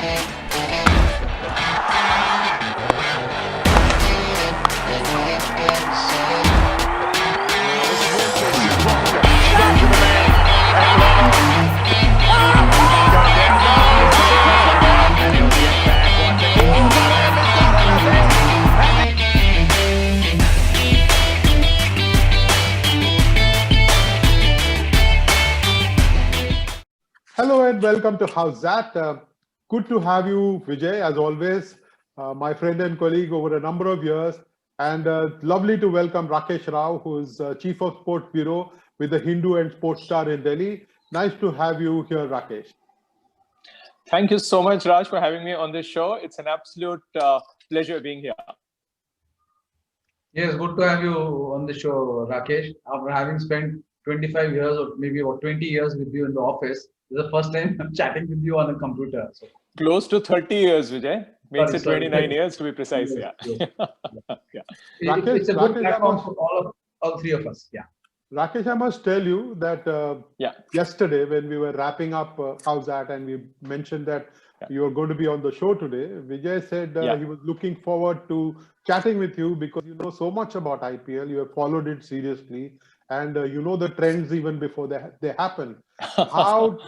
Hello and welcome to How's That? Good to have you, Vijay, as always, my friend and colleague over a number of years. And lovely to welcome Rakesh Rao, who is Chief of Sports Bureau with the Hindu and Sports Star in Delhi. Nice to have you here, Rakesh. Thank you so much, Raj, for having me on this show. It's an absolute pleasure being here. Yes, good to have you on the show, Rakesh. After having spent 25 years or maybe about 20 years with you in the office, this is the first time I'm chatting with you on a computer. So. Close to 30 years, Vijay. Makes it 29 years to be precise. Yes, yeah. yeah. Rakesh, It's a good Rakesh, platform for all three of us. Yeah. Rakesh, I must tell you that yesterday when we were wrapping up How's That and we mentioned that you are going to be on the show today, Vijay said he was looking forward to chatting with you because you know so much about IPL, you have followed it seriously, and you know the trends even before they happen. How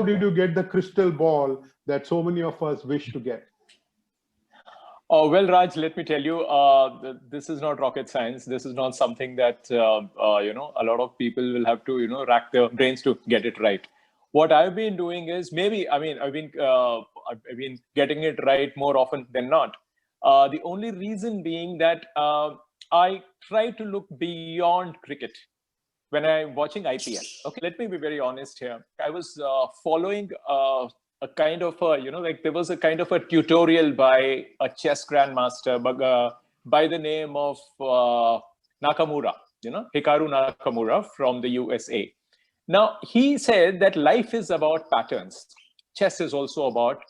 did you get the crystal ball that so many of us wish to get? Oh, well, Raj, let me tell you, this is not rocket science. This is not something that, a lot of people will have to, rack their brains to get it right. What I've been doing is I've been getting it right more often than not. The only reason being that I try to look beyond cricket when I'm watching IPL. Okay, let me be very honest here. I was following a kind of there was a kind of a tutorial by a chess grandmaster by the name of Nakamura, Hikaru Nakamura from the USA. Now, he said that life is about patterns. Chess is also about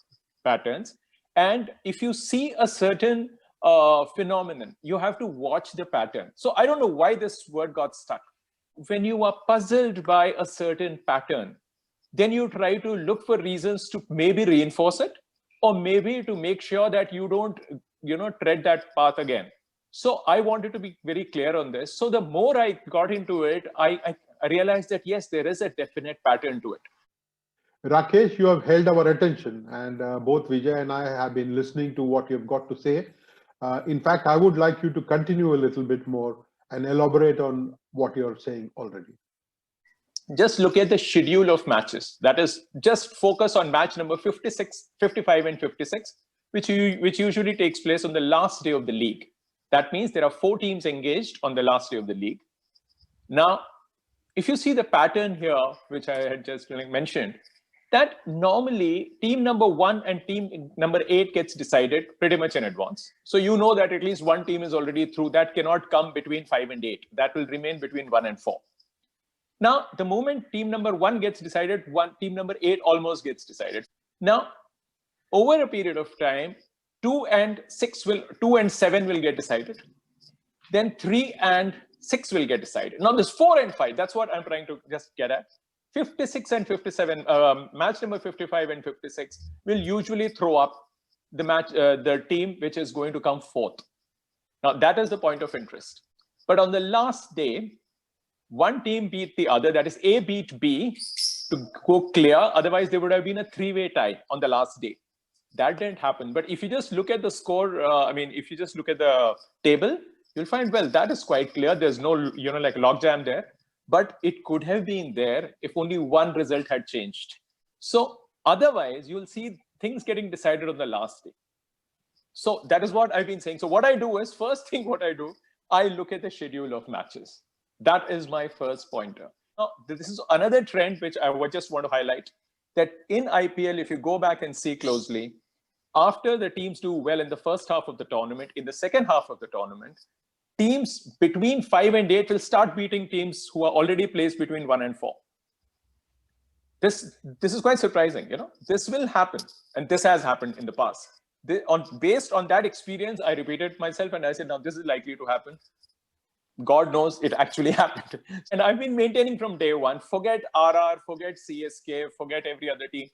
patterns. And if you see a certain phenomenon, you have to watch the pattern. So I don't know why this word got stuck. When you are puzzled by a certain pattern, then you try to look for reasons to maybe reinforce it, or maybe to make sure that you don't, tread that path again. So I wanted to be very clear on this. So the more I got into it, I realized that, yes, there is a definite pattern to it. Rakesh, you have held our attention, and both Vijay and I have been listening to what you've got to say. In fact, I would like you to continue a little bit more and elaborate on what you're saying already. Just look at the schedule of matches. That is, just focus on match number 56, 55, and 56, which usually takes place on the last day of the league. That means there are 4 teams engaged on the last day of the league. Now, if you see the pattern here, which I had just mentioned, that normally team number 1 and team number 8 gets decided pretty much in advance. So you know that at least one team is already through. That cannot come between 5 and 8. That will remain between 1 and 4. Now, the moment team number 1 gets decided, team number 8 almost gets decided. Now, over a period of time, 2 and 7 will get decided. Then 3 and 6 will get decided. Now, this 4 and 5, that's what I'm trying to just get at. 56 and 57, match number 55 and 56 will usually throw up the team which is going to come 4th. Now, that is the point of interest. But on the last day, one team beat the other, that is A beat B to go clear. Otherwise, there would have been a 3-way tie on the last day. That didn't happen. But if you just look at the score, if you just look at the table, you'll find, well, that is quite clear. There's no, logjam there. But it could have been there if only one result had changed. So otherwise, you'll see things getting decided on the last day. So that is what I've been saying. So what I do is, first thing what I do, I look at the schedule of matches. That is my first pointer. Now, this is another trend which I would just want to highlight, that in IPL, if you go back and see closely, after the teams do well in the first half of the tournament, in the second half of the tournament, teams between 5 and 8 will start beating teams who are already placed between 1 and 4. This is quite surprising. This will happen, and this has happened in the past. Based on that experience, I repeated myself and I said, now this is likely to happen. God knows it actually happened. And I've been maintaining from day one, forget RR, forget CSK, forget every other team.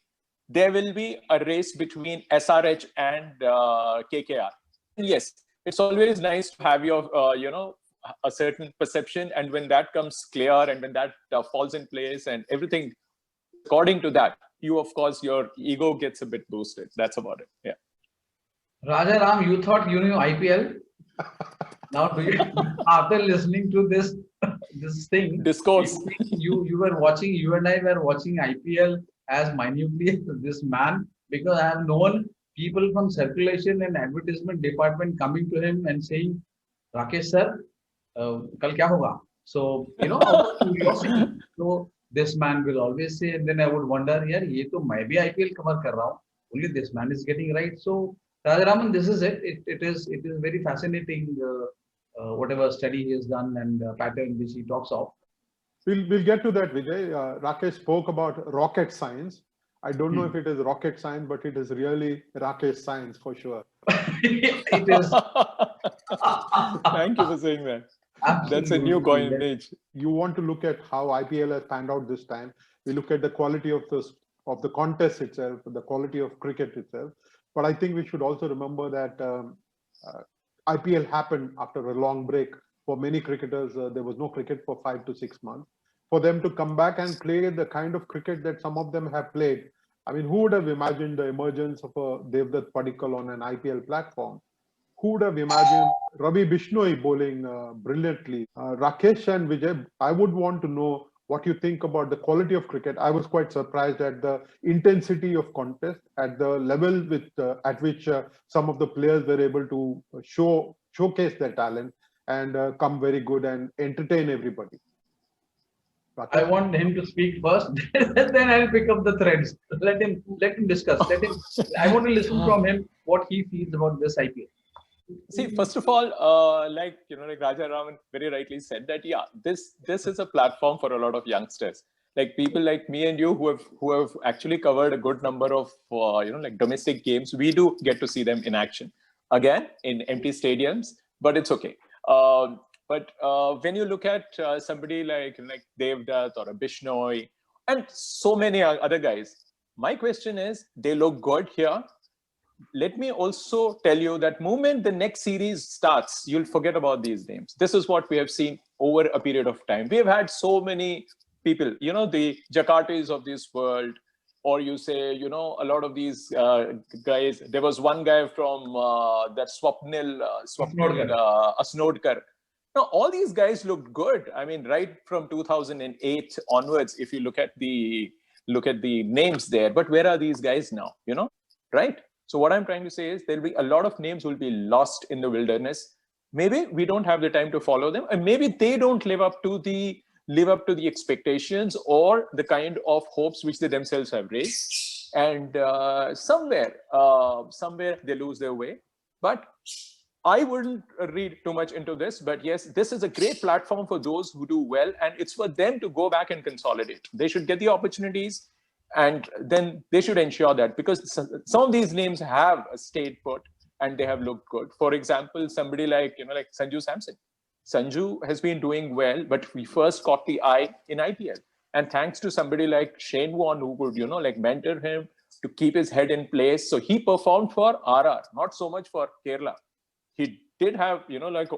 there will be a race between SRH and KKR. Yes, it's always nice to have your, a certain perception. And when that comes clear and when that falls in place and everything according to that, you, of course, your ego gets a bit boosted. That's about it. Yeah. Rajaram, you thought you knew IPL? Now, do you, after listening to this thing, discourse, you were watching, you and I were watching IPL as minutely as this man, because I have known people from circulation and advertisement department coming to him and saying, Rakesh sir, kal kya hoga? So, out of curiosity. So this man will always say, and then I would wonder, yaar, ye to main bhi IPL cover kar raha hu. Only this man is getting right. So Rajaraman, this is it. It is very fascinating. Whatever study he has done and pattern which he talks of. We'll get to that, Vijay. Rakesh spoke about rocket science. I don't know if it is rocket science, but it is really Rakesh science for sure. It is. Thank you for saying that. Absolutely. That's a new coinage. You want to look at how IPL has panned out this time. We look at the quality of the contest itself, the quality of cricket itself. But I think we should also remember that IPL happened after a long break. For many cricketers, there was no cricket for 5 to 6 months. For them to come back and play the kind of cricket that some of them have played, I mean, who would have imagined the emergence of a Devdutt Padikkal on an IPL platform? Who would have imagined Ravi Bishnoi bowling brilliantly? Rakesh and Vijay, I would want to know what you think about the quality of cricket. I was quite surprised at the intensity of contest, at the level at which some of the players were able to showcase their talent and come very good and entertain everybody. Rakesh? I want him to speak first, then I'll pick up the threads. Let him discuss. I want to listen from him what he feels about this IPL. See, first of all, like Rajaram very rightly said that, yeah, this is a platform for a lot of youngsters, like people like me and you who have actually covered a good number of like domestic games. We do get to see them in action again in empty stadiums, but it's okay. But when you look at somebody like Devdutt or a Bishnoi and so many other guys, my question is, they look good here. Let me also tell you that moment the next series starts, you'll forget about these names. This is what we have seen over a period of time. We have had so many people, the Jakartas of this world, or you say, a lot of these guys. There was one guy from that Swapnil Asnodkar. Now, all these guys looked good. I mean, right from 2008 onwards, if you look at the names there. But where are these guys now? Right? So what I'm trying to say is there'll be a lot of names will be lost in the wilderness. Maybe we don't have the time to follow them, and maybe they don't live up to the expectations or the kind of hopes which they themselves have raised. And somewhere they lose their way. But I wouldn't read too much into this. But yes, this is a great platform for those who do well, and it's for them to go back and consolidate. They should get the opportunities. And then they should ensure that, because some of these names have stayed put and they have looked good. For example, somebody like Sanju Samson. Sanju has been doing well, but we first caught the eye in IPL. And thanks to somebody like Shane Warne, who would, mentor him to keep his head in place. So he performed for RR, not so much for Kerala. He did have,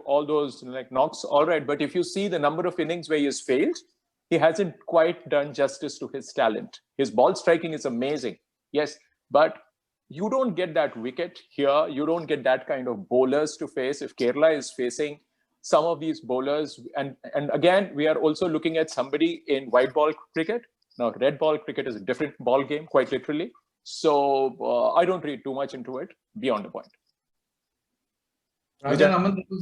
all those knocks, all right. But if you see the number of innings where he has failed, he hasn't quite done justice to his talent. His ball striking is amazing, yes, but you don't get that wicket here. You don't get that kind of bowlers to face if Kerala is facing some of these bowlers. And again, we are also looking at somebody in white ball cricket. Now, red ball cricket is a different ball game, quite literally. So I don't read too much into it beyond the point. Rajan, this was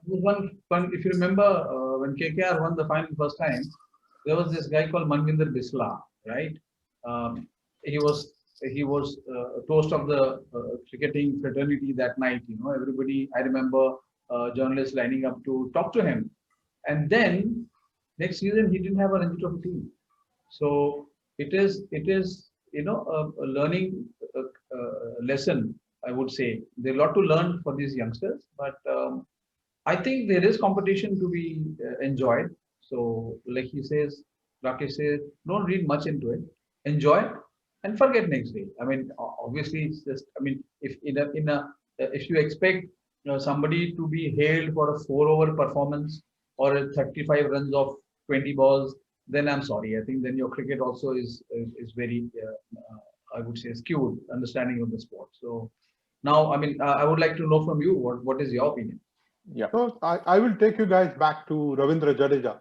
one fun. If you remember, when KKR won the final first time, there was this guy called Manvinder Bisla, right? He was a toast of the cricketing fraternity that night. Everybody. I remember journalists lining up to talk to him, and then next season he didn't have a Ranji Trophy team. So it is a learning lesson. I would say there's a lot to learn for these youngsters, but I think there is competition to be enjoyed. So, like he says, Rakesh says, don't read much into it. Enjoy. and forget next day. I mean, obviously, it's just. I mean, if you expect somebody to be hailed for a 4-over performance or a 35 runs of 20 balls, then I'm sorry. I think then your cricket also is very, I would say, skewed understanding of the sport. So now, I mean, I would like to know from you what is your opinion? Yeah. So I will take you guys back to Ravindra Jadeja.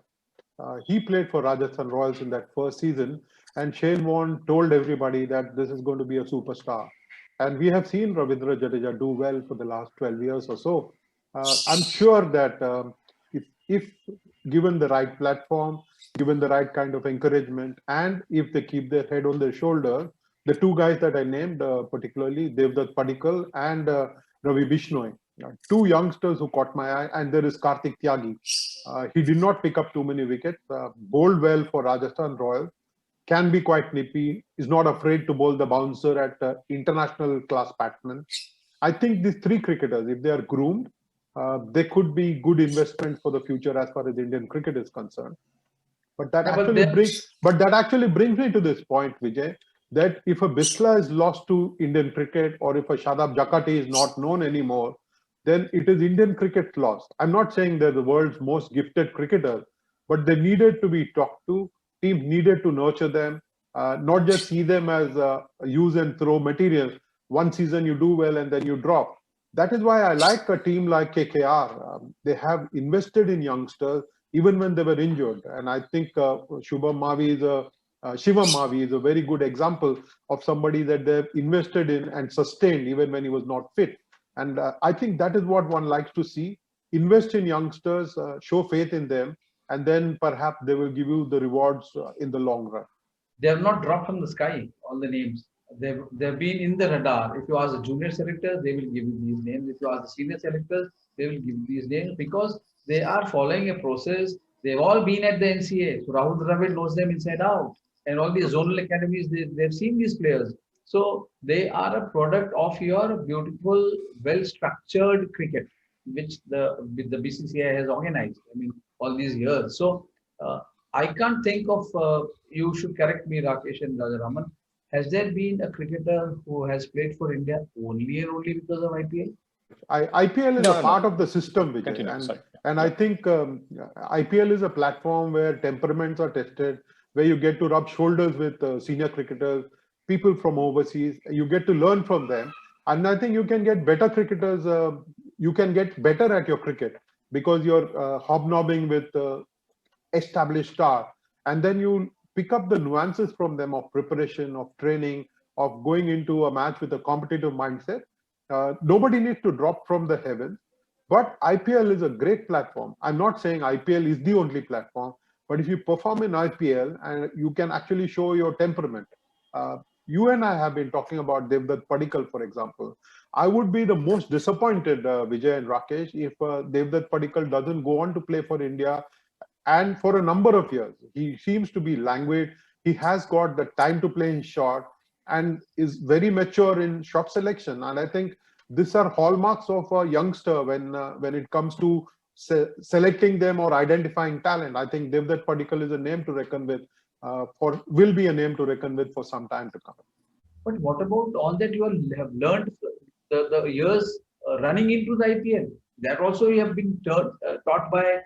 He played for Rajasthan Royals in that first season, and Shane Warne told everybody that this is going to be a superstar. And we have seen Ravindra Jadeja do well for the last 12 years or so. I'm sure that if given the right platform, given the right kind of encouragement, and if they keep their head on their shoulder, the two guys that I named, particularly Devdutt Padikkal and Ravi Bishnoi, two youngsters who caught my eye, and there is Kartik Tyagi. He did not pick up too many wickets, bowled well for Rajasthan Royals, can be quite nippy, is not afraid to bowl the bouncer at international class batsmen. I think these three cricketers, if they are groomed, they could be good investments for the future as far as Indian cricket is concerned. But that actually brings me to this point, Vijay, that if a Bisla is lost to Indian cricket, or if a Shadab Jakati is not known anymore, then it is Indian cricket's loss. I'm not saying they're the world's most gifted cricketers, but they needed to be talked to. Teams needed to nurture them, not just see them as use and throw material. One season you do well and then you drop. That is why I like a team like KKR. They have invested in youngsters even when they were injured. And I think Shivam Mavi is a very good example of somebody that they've invested in and sustained even when he was not fit. And I think that is what one likes to see. Invest in youngsters, show faith in them, and then perhaps they will give you the rewards in the long run. They have not dropped from the sky, all the names. They've been in the radar. If you ask the junior selectors, they will give you these names. If you ask the senior selectors, they will give you these names because they are following a process. They've all been at the NCA. So Rahul Dravid knows them inside out. And all these zonal academies, they've seen these players. So they are a product of your beautiful, well-structured cricket, which the BCCI has organized. I mean, all these years. So I can't think of, you should correct me, Rakesh and Rajaraman. Has there been a cricketer who has played for India only and only because of IPL? IPL is a part of the system, Vijay. And I think IPL is a platform where temperaments are tested, where you get to rub shoulders with senior cricketers, people from overseas. You get to learn from them. And I think you can get better cricketers. You can get better at your cricket because you're hobnobbing with established stars. And then you pick up the nuances from them of preparation, of training, of going into a match with a competitive mindset. Nobody needs to drop from the heavens, but IPL is a great platform. I'm not saying IPL is the only platform, but if you perform in IPL and you can actually show your temperament. You and I have been talking about Devdutt Padikkal, for example. I would be the most disappointed, Vijay and Rakesh, if Devdutt Padikkal doesn't go on to play for India and for a number of years. He seems to be languid. He has got the time to play in short and is very mature in shot selection. And I think these are hallmarks of a youngster when it comes to selecting them or identifying talent. I think Devdutt Padikkal is a name to reckon with, will be a name to reckon with for some time to come. But what about all that you have learned the years running into the IPL? That also you have been taught by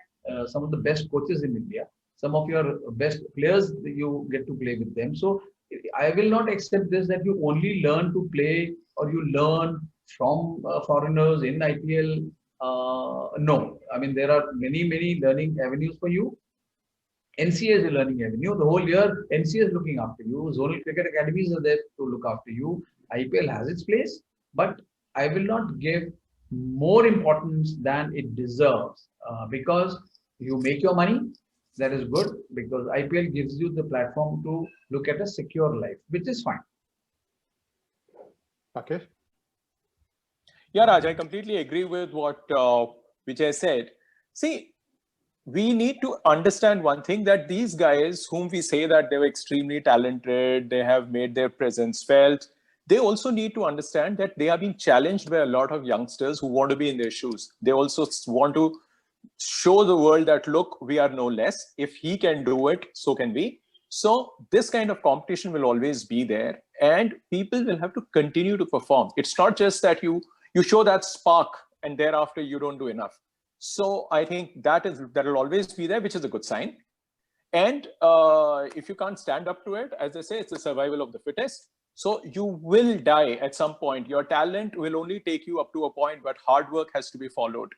some of the best coaches in India. Some of your best players, you get to play with them. So I will not accept this that you only learn to play or you learn from foreigners in IPL. No, I mean, there are many learning avenues for you. NCA is a learning avenue. The whole year, NCA is looking after you. Zonal cricket academies are there to look after you. IPL has its place, but I will not give more importance than it deserves because you make your money. That is good because IPL gives you the platform to look at a secure life, which is fine. Okay. Yeah, Raj, I completely agree with what Vijay said. See, we need to understand one thing, that these guys whom we say that they were extremely talented, they have made their presence felt, they also need to understand that they are being challenged by a lot of youngsters who want to be in their shoes. They also want to show the world that, look, we are no less. If he can do it, so can we. So this kind of competition will always be there. and people will have to continue to perform. It's not just that you show that spark and thereafter you don't do enough. So I think that will always be there, which is a good sign. And if you can't stand up to it, as I say, it's the survival of the fittest. So you will die at some point. Your talent will only take you up to a point, but hard work has to be followed.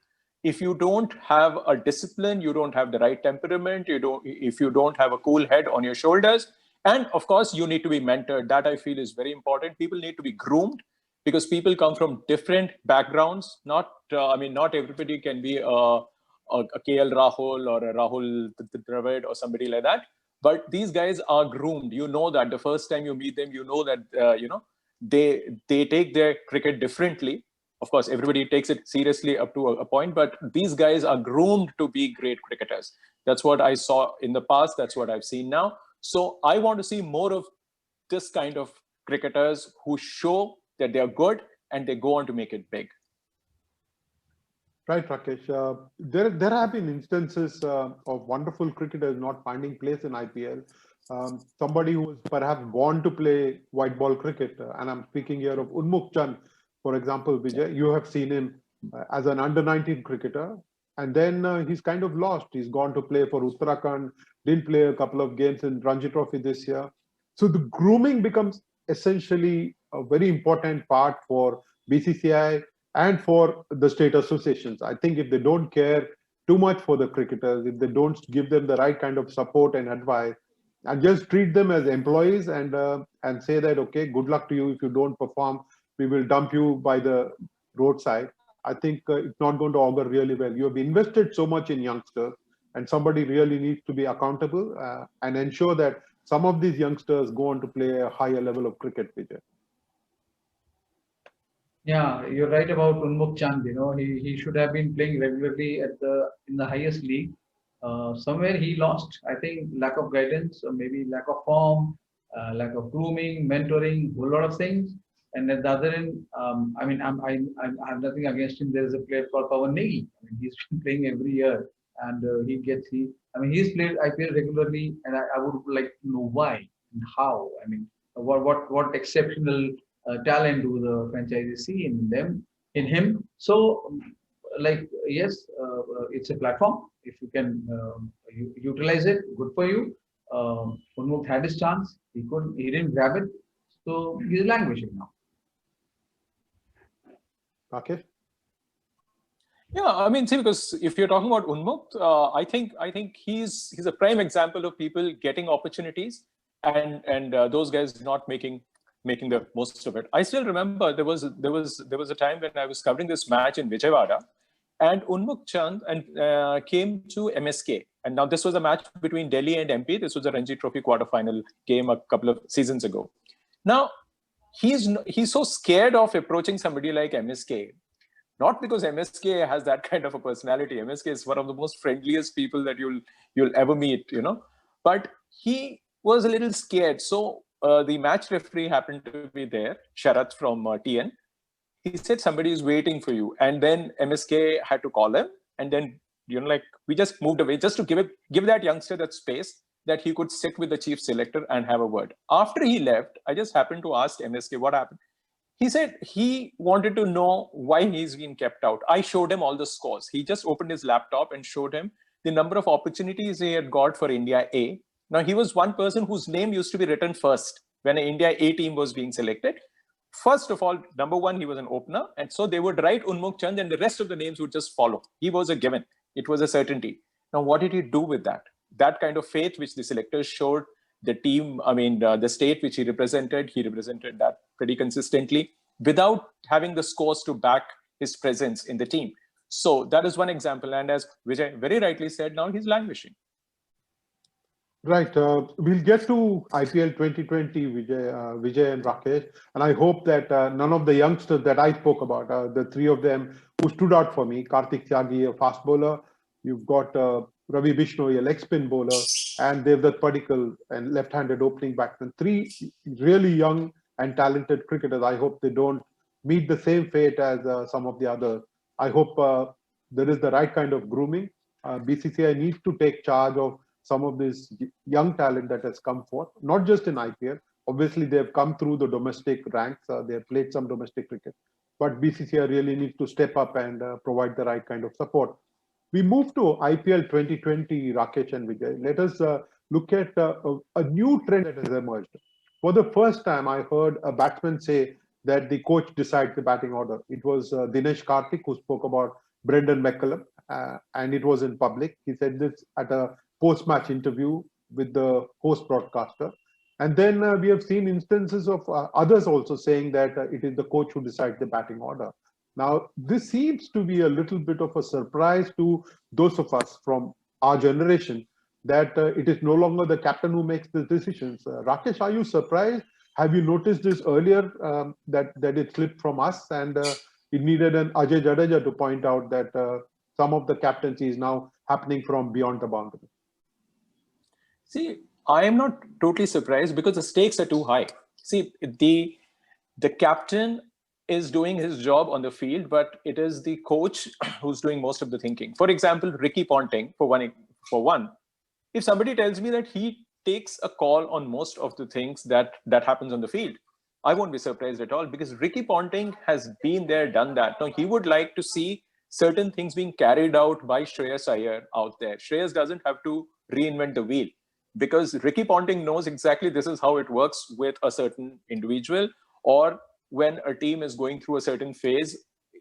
If you don't have a discipline, you don't have the right temperament, if you don't have a cool head on your shoulders, and of course, you need to be mentored. That I feel is very important. People need to be groomed because people come from different backgrounds. Not everybody can be a KL Rahul or a Rahul Dravid or somebody like that. But these guys are groomed. You know that the first time you meet them, you know that they take their cricket differently. Of course, everybody takes it seriously up to a point, but these guys are groomed to be great cricketers. That's what I saw in the past. That's what I've seen now. So I want to see more of this kind of cricketers who show that they're good and they go on to make it big. Right, Rakesh. There have been instances of wonderful cricketers not finding place in IPL. Somebody who was perhaps born to play white ball cricket, and I'm speaking here of Unmukt Chand, for example, Vijay. You have seen him as an under-19 cricketer, and then he's kind of lost. He's gone to play for Uttarakhand, didn't play a couple of games in Ranji Trophy this year. So the grooming becomes essentially a very important part for BCCI and for the state associations. I think if they don't care too much for the cricketers, if they don't give them the right kind of support and advice, and just treat them as employees and say that, okay, good luck to you. If you don't perform, we will dump you by the roadside. I think it's not going to augur really well. You have invested so much in youngsters, and somebody really needs to be accountable and ensure that some of these youngsters go on to play a higher level of cricket, Vijay. Yeah, you're right about Unmukt Chand. He should have been playing regularly in the highest league. Somewhere he lost. I think lack of guidance, or maybe lack of form, lack of grooming, mentoring, a whole lot of things. And at the other end, I have nothing against him. There is a player called Pawan Negi. He's been playing every year, and he's played IPL regularly, and I would like to know why and how. What exceptional talent do the franchises see in him? So, yes, it's a platform. If you can utilize it, good for you. Unmukt had his chance. He didn't grab it. So he's languishing now. Okay. Yeah, see, because if you're talking about Unmukt, I think he's a prime example of people getting opportunities and those guys not making the most of it. I still remember there was a time when I was covering this match in Vijayawada, and Unmukt Chand came to MSK. And now this was a match between Delhi and MP. This was a Ranji Trophy quarterfinal game a couple of seasons ago. Now, he's so scared of approaching somebody like MSK, not because MSK has that kind of a personality. MSK is one of the most friendliest people that you'll ever meet, but he was a little scared. So the match referee happened to be there, Sharath from TN. He said, somebody is waiting for you. And then MSK had to call him. And then, we just moved away just to give that youngster that space that he could sit with the chief selector and have a word. After he left, I just happened to ask MSK what happened. He said he wanted to know why he's been kept out. I showed him all the scores. He just opened his laptop and showed him the number of opportunities he had got for India A. Now, he was one person whose name used to be written first when an India A team was being selected. First of all, number one, he was an opener. And so they would write Unmukt Chand and the rest of the names would just follow. He was a given. It was a certainty. Now, what did he do with that? That kind of faith which the selectors showed, the team, the state which he represented that pretty consistently without having the scores to back his presence in the team. So that is one example. And as Vijay very rightly said, now he's languishing. Right. We'll get to IPL 2020, Vijay and Rakesh. And I hope that none of the youngsters that I spoke about, the three of them who stood out for me, Kartik Tyagi, a fast bowler, you've got Ravi Bishnoi, a leg spin bowler, and Devdutt Padikkal, and left-handed opening batsman. Three really young and talented cricketers. I hope they don't meet the same fate as some of the others. I hope there is the right kind of grooming. BCCI needs to take charge of some of this young talent that has come forth, not just in IPL, obviously they have come through the domestic ranks. They have played some domestic cricket, but BCCI really needs to step up and provide the right kind of support. We move to IPL 2020, Rakesh and Vijay. Let us look at a new trend that has emerged. For the first time, I heard a batsman say that the coach decides the batting order. It was Dinesh Karthik who spoke about Brendan McCullum, and it was in public. He said this at a post-match interview with the host broadcaster. And then we have seen instances of others also saying that it is the coach who decides the batting order. Now, this seems to be a little bit of a surprise to those of us from our generation, that it is no longer the captain who makes the decisions. Rakesh, are you surprised? Have you noticed this earlier, that it slipped from us, and it needed an Ajay Jadeja to point out that some of the captaincy is now happening from beyond the boundary? See, I am not totally surprised because the stakes are too high. See, the captain is doing his job on the field, but it is the coach who's doing most of the thinking. For example, Ricky Ponting, for one, if somebody tells me that he takes a call on most of the things that happens on the field, I won't be surprised at all, because Ricky Ponting has been there, done that. Now, he would like to see certain things being carried out by Shreyas Iyer out there. Shreyas doesn't have to reinvent the wheel, because Ricky Ponting knows exactly this is how it works with a certain individual, or when a team is going through a certain phase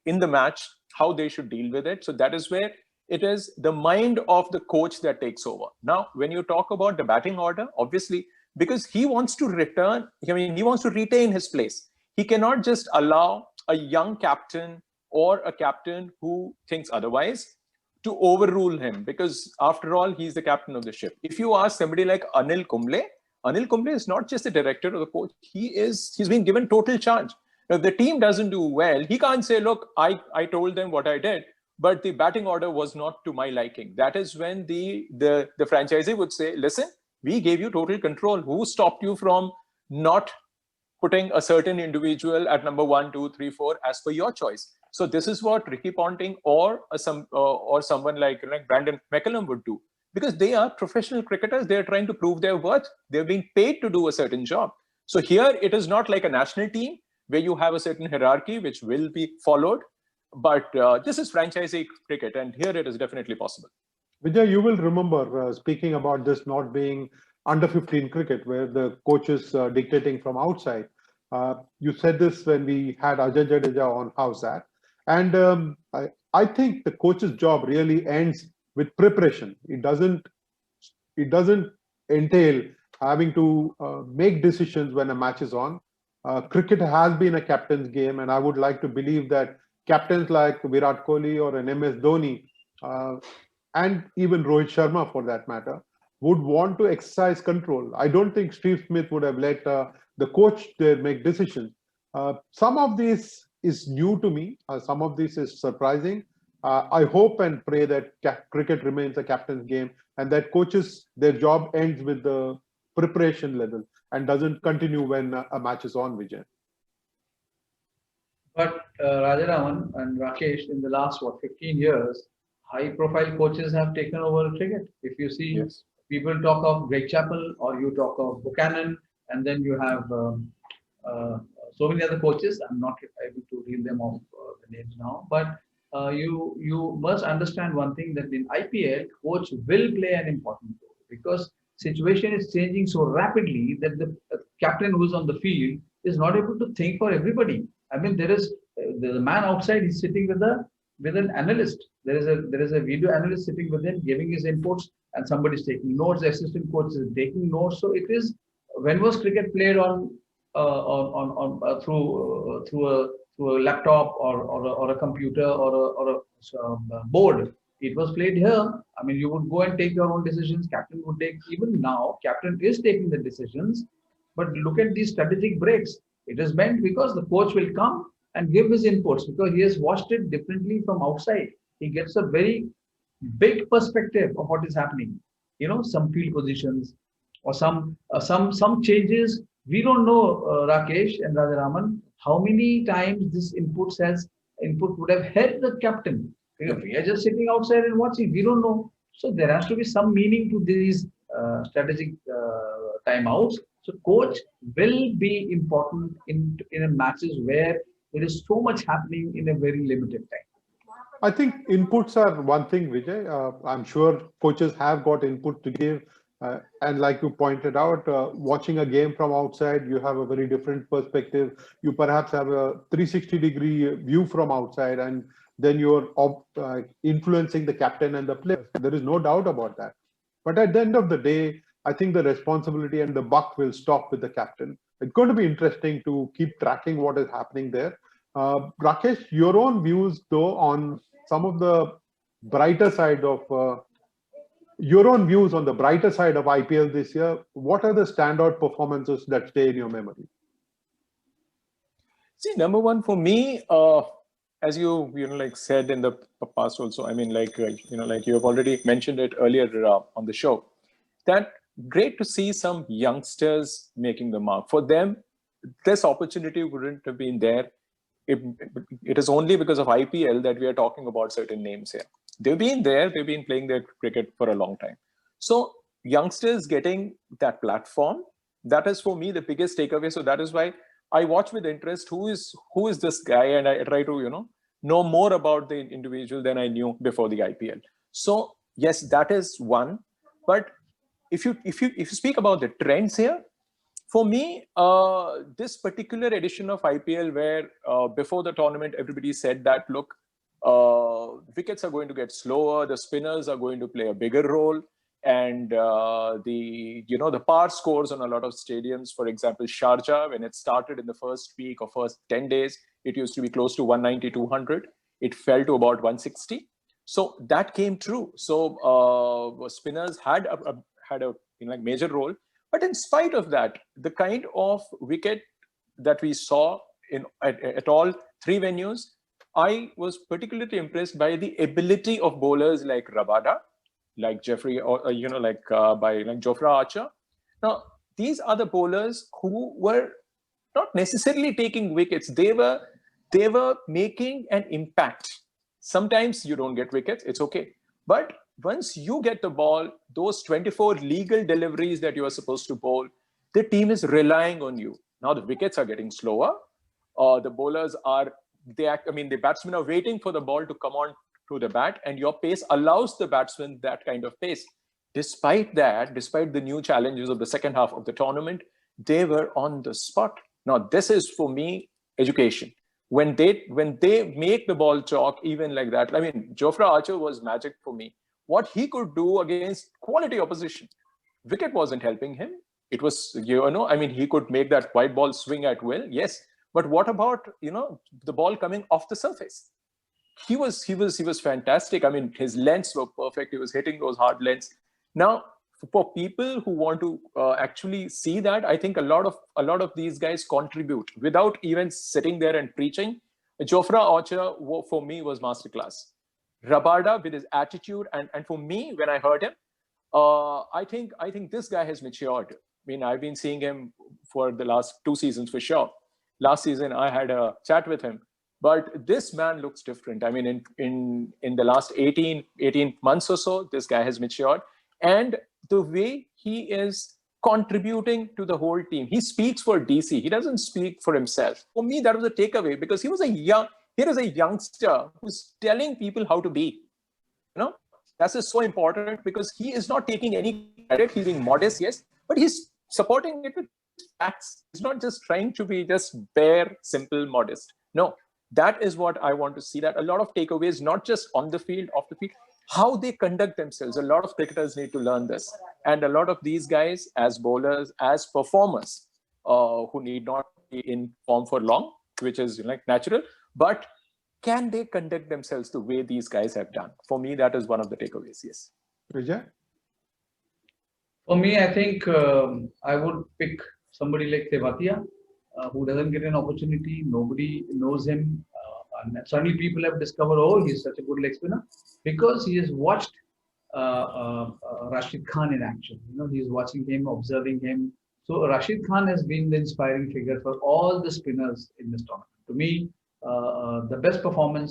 in the match, how they should deal with it. So that is where it is the mind of the coach that takes over. Now, when you talk about the batting order, obviously, because he wants to return, he wants to retain his place. He cannot just allow a young captain or a captain who thinks otherwise to overrule him, because after all, he's the captain of the ship. If you ask somebody like Anil Kumble is not just the director or the coach. He's been given total charge. Now, if the team doesn't do well, he can't say, look, I told them what I did, but the batting order was not to my liking. That is when the franchisee would say, listen, we gave you total control. Who stopped you from not putting a certain individual at number 1, 2, 3, 4 as per your choice? So this is what Ricky Ponting or someone like Brandon McCullum would do. Because they are professional cricketers, they are trying to prove their worth. They're being paid to do a certain job. So here it is not like a national team where you have a certain hierarchy which will be followed. But this is franchisee cricket, and here it is definitely possible. Vijay, you will remember speaking about this not being under 15 cricket, where the coach is dictating from outside. You said this when we had Ajay Jadeja on House That. And I think the coach's job really ends with preparation. It doesn't entail having to make decisions when a match is on. Cricket has been a captain's game, and I would like to believe that captains like Virat Kohli or an MS Dhoni, and even Rohit Sharma for that matter, would want to exercise control. I don't think Steve Smith would have let the coach there make decisions. Some of this is new to me. Some of this is surprising. I hope and pray that cricket remains a captain's game, and that coaches, their job ends with the preparation level and doesn't continue when a match is on, Vijay. But Rajaraman and Rakesh, in the last 15 years, high-profile coaches have taken over cricket. If you see, yes, people talk of Greg Chappell, or you talk of Buchanan, and then you have so many other coaches. I'm not able to read them off the names now, but you must understand one thing, that in IPL, coach will play an important role, because situation is changing so rapidly that the captain who's on the field is not able to think for everybody. I mean, there is the man outside is sitting with an analyst. There is a video analyst sitting with him, giving his inputs, and somebody is taking notes. The assistant coach is taking notes. So it is. When was cricket played through a laptop or a computer or a board? It was played here. I mean, you would go and take your own decisions. Captain would take. Even now, captain is taking the decisions. But look at these strategic breaks. It is meant because the coach will come and give his inputs, because he has watched it differently from outside. He gets a very big perspective of what is happening. You know, some field positions or some changes. We don't know, Rakesh and Rajaraman, how many times this input would have helped the captain. You know, we are just sitting outside and watching. We don't know. So there has to be some meaning to these strategic timeouts, So coach will be important in matches where there is so much happening in a very limited time. I think inputs are one thing, Vijay. I'm sure coaches have got input to give. And like you pointed out, watching a game from outside, you have a very different perspective. You perhaps have a 360-degree view from outside, and then you're influencing the captain and the players. There is no doubt about that. But at the end of the day, I think the responsibility and the buck will stop with the captain. It's going to be interesting to keep tracking what is happening there. Rakesh, your own views though on some of the brighter side of your own views on the brighter side of IPL this year. What are the standout performances that stay in your memory? See, number one for me, as you like said in the past also, I mean, like like you have already mentioned it earlier on the show, that great to see some youngsters making the mark. For them, this opportunity wouldn't have been there. It is only because of IPL that we are talking about certain names here. They've been there, they've been playing their cricket for a long time. So youngsters getting that platform, that is for me the biggest takeaway. So that is why I watch with interest who is this guy, and I try to know more about the individual than I knew before the IPL. So yes, that is one. But if you speak about the trends here, for me, this particular edition of IPL, where before the tournament, everybody said that, look, wickets are going to get slower, the spinners are going to play a bigger role, and the par scores on a lot of stadiums, for example, Sharjah, when it started in the first week or first 10 days, it used to be close to 190, 200. It fell to about 160. So that came true. So spinners had a major role. But in spite of that, the kind of wicket that we saw at all three venues, I was particularly impressed by the ability of bowlers like Rabada, like Jeffrey, or Jofra Archer. Now, these are the bowlers who were not necessarily taking wickets. They were making an impact. Sometimes you don't get wickets, it's okay. But once you get the ball, those 24 legal deliveries that you are supposed to bowl, the team is relying on you. Now the wickets are getting slower. The bowlers the batsmen are waiting for the ball to come on to the bat, and your pace allows the batsman that kind of pace. Despite that, despite the new challenges of the second half of the tournament, they were on the spot. Now this is for me education. When they make the ball chalk, even like that, I mean, Jofra Archer was magic for me. What he could do against quality opposition. Wicket wasn't helping him. It was, he could make that white ball swing at will, yes. But what about, the ball coming off the surface? He was fantastic. I mean, his lengths were perfect. He was hitting those hard lengths. Now, for people who want to actually see that, I think a lot of these guys contribute without even sitting there and preaching. Jofra Archer, for me, was masterclass. Rabada with his attitude, and for me, when I heard him, I think this guy has matured. I mean, I've been seeing him for the last 2 seasons for sure. Last season, I had a chat with him, but this man looks different. I mean, in the last 18 months or so, this guy has matured, and the way he is contributing to the whole team. He speaks for DC. He doesn't speak for himself. For me, that was a takeaway, because here is a youngster who's telling people how to be. That is so important, because he is not taking any credit. He's being modest, yes, but he's supporting it with facts. He's not just trying to be just bare, simple, modest. No, that is what I want to see. That a lot of takeaways, not just on the field, off the field, how they conduct themselves. A lot of cricketers need to learn this. And a lot of these guys, as bowlers, as performers, who need not be in form for long, which is natural, but can they conduct themselves the way these guys have done? For me, that is one of the takeaways, yes. Vijay? For me, I think I would pick somebody like Tewatia, who doesn't get an opportunity. Nobody knows him. And suddenly people have discovered, oh, he's such a good leg spinner, because he has watched Rashid Khan in action. He's watching him, observing him. So Rashid Khan has been the inspiring figure for all the spinners in this tournament. To me, the best performer,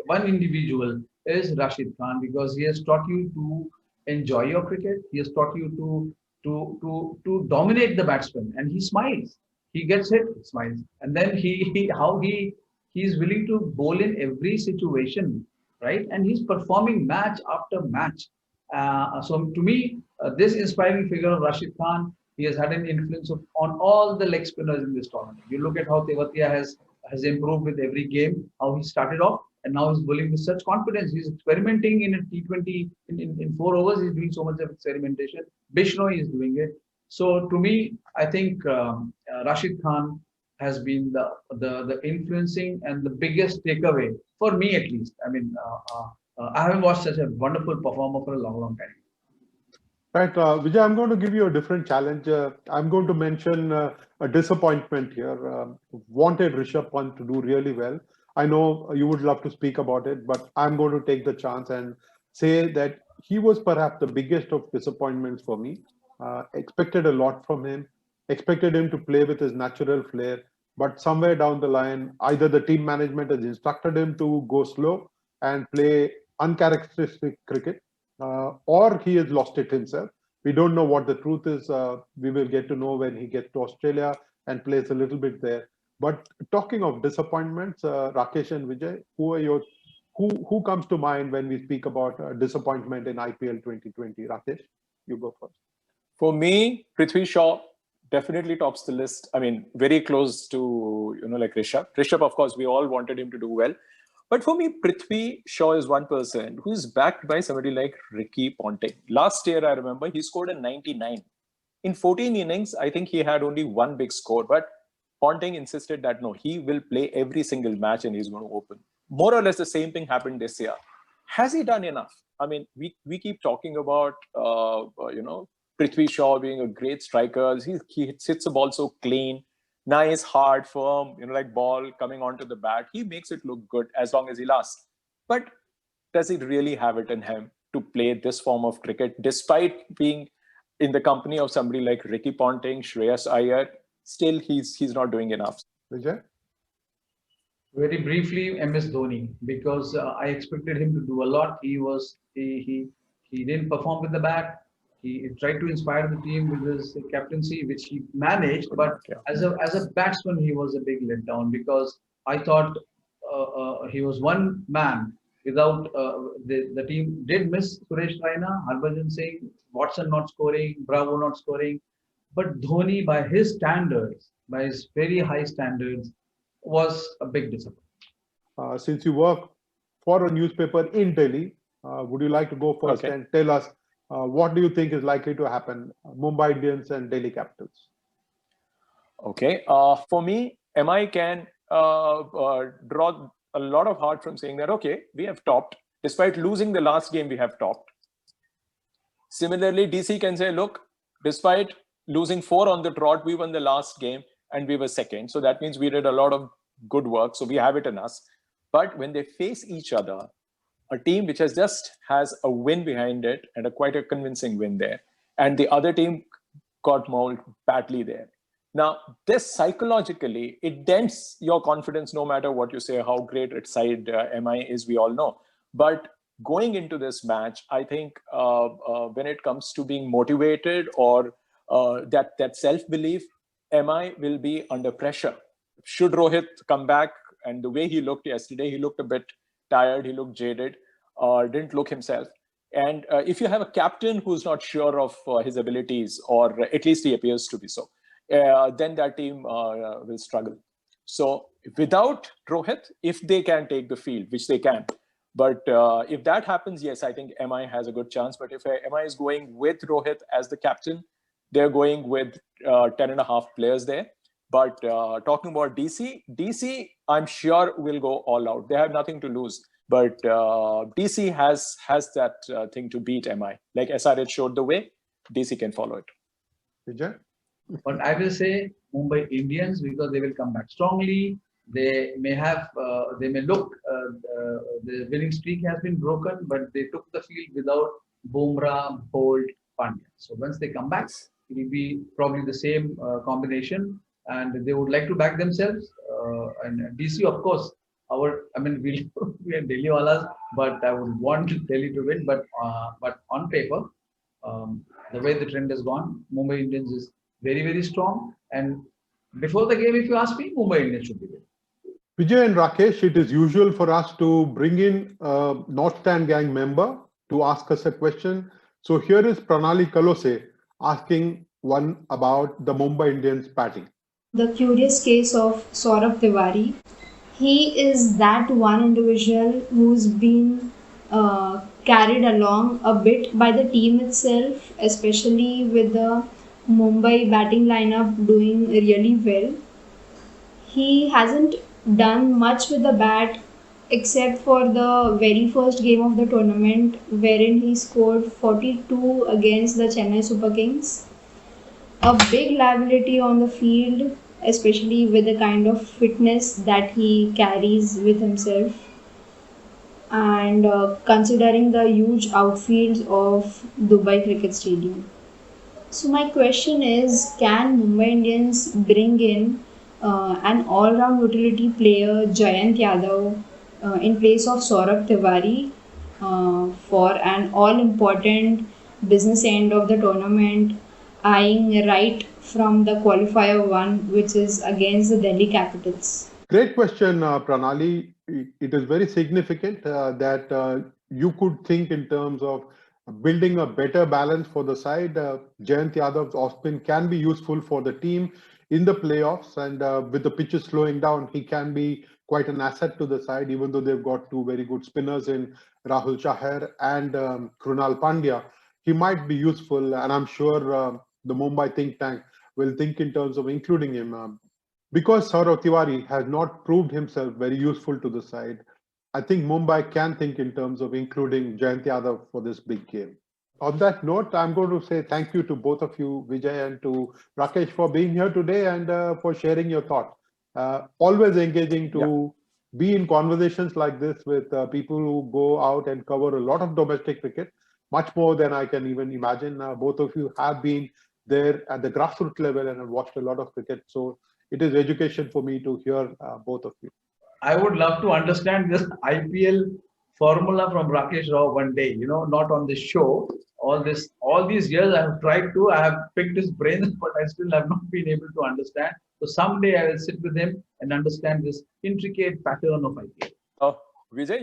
one individual is Rashid Khan, because he has taught you to enjoy your cricket. He has taught you to to dominate the batsman, and he smiles. He gets hit, he smiles, and then he's willing to bowl in every situation, right? And he's performing match after match. So to me, this inspiring figure of Rashid Khan, he has had an influence on all the leg spinners in this tournament. You look at how Tewatia has improved with every game, how he started off, and now he's bowling with such confidence. He's experimenting in a T20 in 4 overs. He's doing so much of experimentation. Bishnoi is doing it. So to me, I think Rashid Khan has been the influencing and the biggest takeaway for me, at least. I mean, I haven't watched such a wonderful performer for a long, long time. Right, Vijay, I'm going to give you a different challenge. I'm going to mention a disappointment here. Wanted Rishabh Pant to do really well. I know you would love to speak about it, but I'm going to take the chance and say that he was perhaps the biggest of disappointments for me. Expected a lot from him, expected him to play with his natural flair, but somewhere down the line, either the team management has instructed him to go slow and play uncharacteristic cricket, or he has lost it himself. We don't know what the truth is. We will get to know when he gets to Australia and plays a little bit there. But talking of disappointments, Rakesh and Vijay, who comes to mind when we speak about disappointment in IPL 2020? Rakesh, you go first. For me, Prithvi Shaw definitely tops the list. I mean, very close to, like Rishabh. Rishabh, of course, we all wanted him to do well. But for me, Prithvi Shaw is one person who's backed by somebody like Ricky Ponting. Last year, I remember, he scored a 99. In 14 innings, I think he had only one big score. But Ponting insisted that, no, he will play every single match and he's going to open. More or less the same thing happened this year. Has he done enough? I mean, we keep talking about, Prithvi Shaw being a great striker. He hits the ball so clean. Nice, hard, firm, like ball coming onto the bat. He makes it look good as long as he lasts. But does he really have it in him to play this form of cricket, despite being in the company of somebody like Ricky Ponting, Shreyas Iyer? Still, he's not doing enough. Vijay? Very briefly, MS Dhoni, because I expected him to do a lot. He didn't perform with the bat. He tried to inspire the team with his captaincy, which he managed. But as a batsman, he was a big letdown, because I thought he was one man without the team did miss Suresh Raina, Harbhajan Singh, Watson not scoring, Bravo not scoring. But Dhoni, by his standards, by his very high standards, was a big disappointment. Since you work for a newspaper in Delhi, would you like to go first and tell us what do you think is likely to happen, Mumbai Indians and Delhi Capitals? Okay. For me, MI can draw a lot of heart from saying that, okay, we have topped. Despite losing the last game, we have topped. Similarly, DC can say, look, despite losing 4 on the trot, we won the last game and we were second. So that means we did a lot of good work. So we have it in us. But when they face each other, a team which has a win behind it and quite a convincing win there, and the other team got mauled badly there. Now, this psychologically, it dents your confidence no matter what you say, how great its side MI is, we all know. But going into this match, I think when it comes to being motivated or that self-belief, MI will be under pressure. Should Rohit come back, and the way he looked yesterday, he looked a bit tired, he looked jaded, didn't look himself. And if you have a captain who's not sure of his abilities, or at least he appears to be so, then that team will struggle. So without Rohit, if they can take the field, which they can, but if that happens, yes, I think MI has a good chance. But if MI is going with Rohit as the captain, they're going with 10.5 players there. But talking about DC, I'm sure will go all out. They have nothing to lose. But DC has that thing to beat MI. Like SRH showed the way, DC can follow it. Vijay? But I will say Mumbai Indians, because they will come back strongly. They may look, the winning streak has been broken, but they took the field without Bumrah, Bolt, Pandya. So once they come back, it will be probably the same combination, and they would like to back themselves. And DC, of course, we are Delhi Walas, but I would want Delhi to win. But on paper, the way the trend has gone, Mumbai Indians is very, very strong. And before the game, if you ask me, Mumbai Indians should be there. Vijay and Rakesh, it is usual for us to bring in a North Stand Gang member to ask us a question. So here is Pranali Kalose asking one about the Mumbai Indians batting. The curious case of Saurabh Tiwari. He is that one individual who's been carried along a bit by the team itself, especially with the Mumbai batting lineup doing really well. He hasn't done much with the bat except for the very first game of the tournament, wherein he scored 42 against the Chennai Super Kings. A big liability on the field, especially with the kind of fitness that he carries with himself, and considering the huge outfields of Dubai Cricket Stadium. So my question is, can Mumbai Indians bring in an all-round utility player, Jayant Yadav, in place of Saurabh Tiwari for an all-important business end of the tournament, eyeing right from the qualifier one, which is against the Delhi Capitals? Great question, Pranali. It is very significant that you could think in terms of building a better balance for the side. Jayant Yadav's off-spin can be useful for the team in the playoffs, and with the pitches slowing down, he can be quite an asset to the side, even though they've got two very good spinners in Rahul Chahar and Krunal Pandya. He might be useful, and I'm sure the Mumbai think tank will think in terms of including him. Because Saurabh Tiwari has not proved himself very useful to the side, I think Mumbai can think in terms of including Jayant Yadav for this big game. On that note, I'm going to say thank you to both of you, Vijay and to Rakesh, for being here today and for sharing your thoughts. Always engaging to be in conversations like this with people who go out and cover a lot of domestic cricket, much more than I can even imagine. Both of you have been there at the grassroots level and have watched a lot of cricket. So it is education for me to hear both of you. I would love to understand this IPL formula from Rakesh Rao one day, not on this show. All these years I have picked his brains, but I still have not been able to understand. So someday I will sit with him and understand this intricate pattern of IPL. Vijay,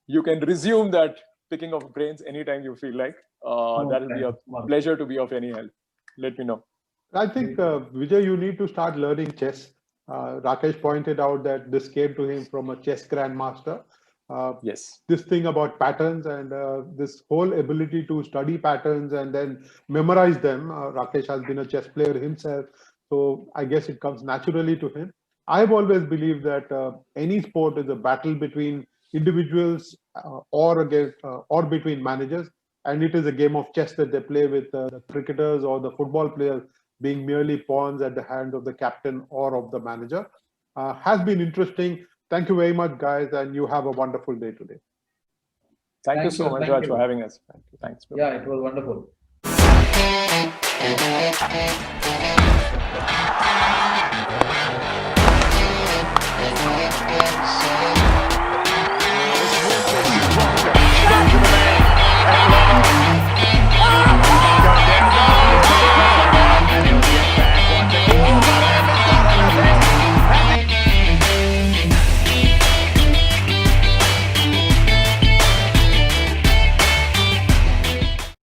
you can resume that picking of brains anytime you feel like. That will be a pleasure to be of any help. Let me know. I think, Vijay, you need to start learning chess. Rakesh pointed out that this came to him from a chess grandmaster. Yes. This thing about patterns and this whole ability to study patterns and then memorize them. Rakesh has been a chess player himself, so I guess it comes naturally to him. I've always believed that any sport is a battle between individuals or between managers, and it is a game of chess that they play with the cricketers or the football players being merely pawns at the hand of the captain or of the manager. Has been interesting. Thank you very much, guys, and you have a wonderful day today. Thank you so much, Raj, for having us. Thanks. Yeah, it was wonderful.